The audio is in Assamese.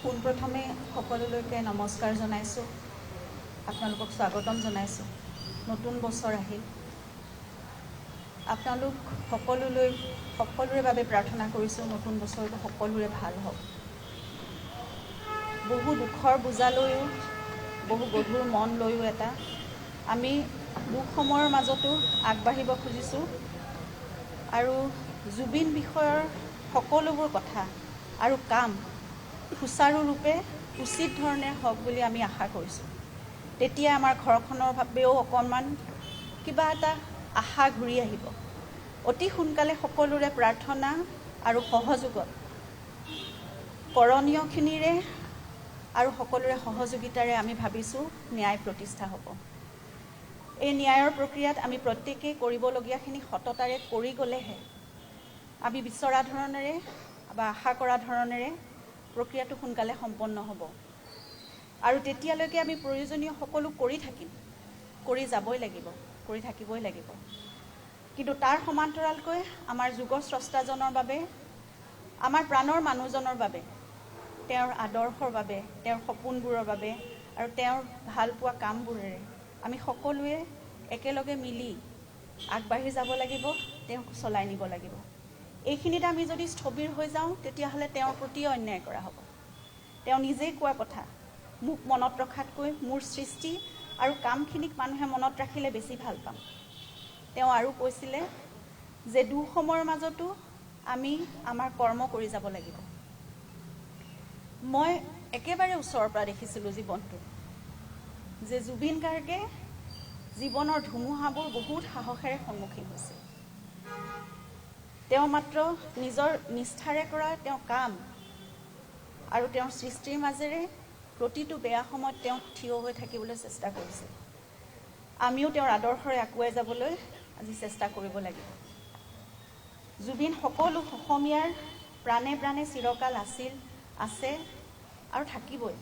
পোনপ্ৰথমে সকলোলৈকে নমস্কাৰ জনাইছোঁ, আপোনালোকক স্বাগতম জনাইছোঁ। নতুন বছৰ আহিল। আপোনালোক সকলোৰে বাবে প্ৰাৰ্থনা কৰিছোঁ নতুন বছৰটো সকলোৰে ভাল হওক। বহু দুখৰ বোজা লৈও, বহু গধুৰ মন লৈও আমি দুখ সময়ৰ মাজতো আগবাঢ়িব খুজিছোঁ আৰু জুবিন বিষয়ৰ সকলোবোৰ কথা আৰু কাম সুচাৰুৰূপে উচিত ধৰণে হওক বুলি আমি আশা কৰিছোঁ। তেতিয়া আমাৰ ঘৰখনৰ বাবেও অকণমান কিবা এটা আশা ঘূৰি আহিব। অতি সোনকালে সকলোৰে প্ৰাৰ্থনা আৰু সহযোগত কৰণীয়খিনিৰে আৰু সকলোৰে সহযোগিতাৰে আমি ভাবিছোঁ ন্যায় প্ৰতিষ্ঠা হ'ব। এই ন্যায়ৰ প্ৰক্ৰিয়াত আমি প্ৰত্যেকেই কৰিবলগীয়াখিনি সততাৰে কৰি গ'লেহে আমি বিচৰা ধৰণেৰে বা আশা কৰা ধৰণেৰে প্ৰক্ৰিয়াটো সোনকালে সম্পন্ন হ'ব আৰু তেতিয়ালৈকে আমি প্ৰয়োজনীয় সকলো কৰি থাকিম, কৰি যাবই লাগিব, কৰি থাকিবই লাগিব। কিন্তু তাৰ সমান্তৰালকৈ আমাৰ যুগস্ৰষ্টাজনৰ বাবে, আমাৰ প্ৰাণৰ মানুহজনৰ বাবে, তেওঁৰ আদৰ্শৰ বাবে, তেওঁৰ সপোনবোৰৰ বাবে আৰু তেওঁৰ ভাল পোৱা কামবোৰেৰে আমি সকলোৱে একেলগে মিলি আগবাঢ়ি যাব লাগিব, তেওঁক চলাই নিব লাগিব। এইখিনিত আমি যদি স্থবিৰ হৈ যাওঁ তেতিয়াহ'লে তেওঁৰ প্ৰতি অন্যায় কৰা হ'ব। তেওঁ নিজেই কোৱা কথা, মোক মনত ৰখাতকৈ মোৰ সৃষ্টি আৰু কামখিনিক মানুহে মনত ৰাখিলে বেছি ভাল পাম। তেওঁ আৰু কৈছিলে যে দুঃসময়ৰ মাজতো আমি আমাৰ কৰ্ম কৰি যাব লাগিব। মই একেবাৰে ওচৰৰ পৰা দেখিছিলোঁ জীৱনটো যে জুবিন গাৰ্গে জীৱনৰ ধুমুহাবোৰ বহুত সাহসেৰে সন্মুখীন হৈছিল। তেওঁ মাত্ৰ নিজৰ নিষ্ঠাৰে কৰা তেওঁ কাম আৰু তেওঁৰ সৃষ্টিৰ মাজেৰে প্ৰতিটো বেয়া সময়ত তেওঁ থিয় হৈ থাকিবলৈ চেষ্টা কৰিছিল। আমিও তেওঁৰ আদৰ্শৰে আগুৱাই যাবলৈ আজি চেষ্টা কৰিব লাগিব। জুবিন সকলো অসমীয়াৰ প্ৰাণে প্ৰাণে চিৰকাল আছিল, আছে আৰু থাকিবই।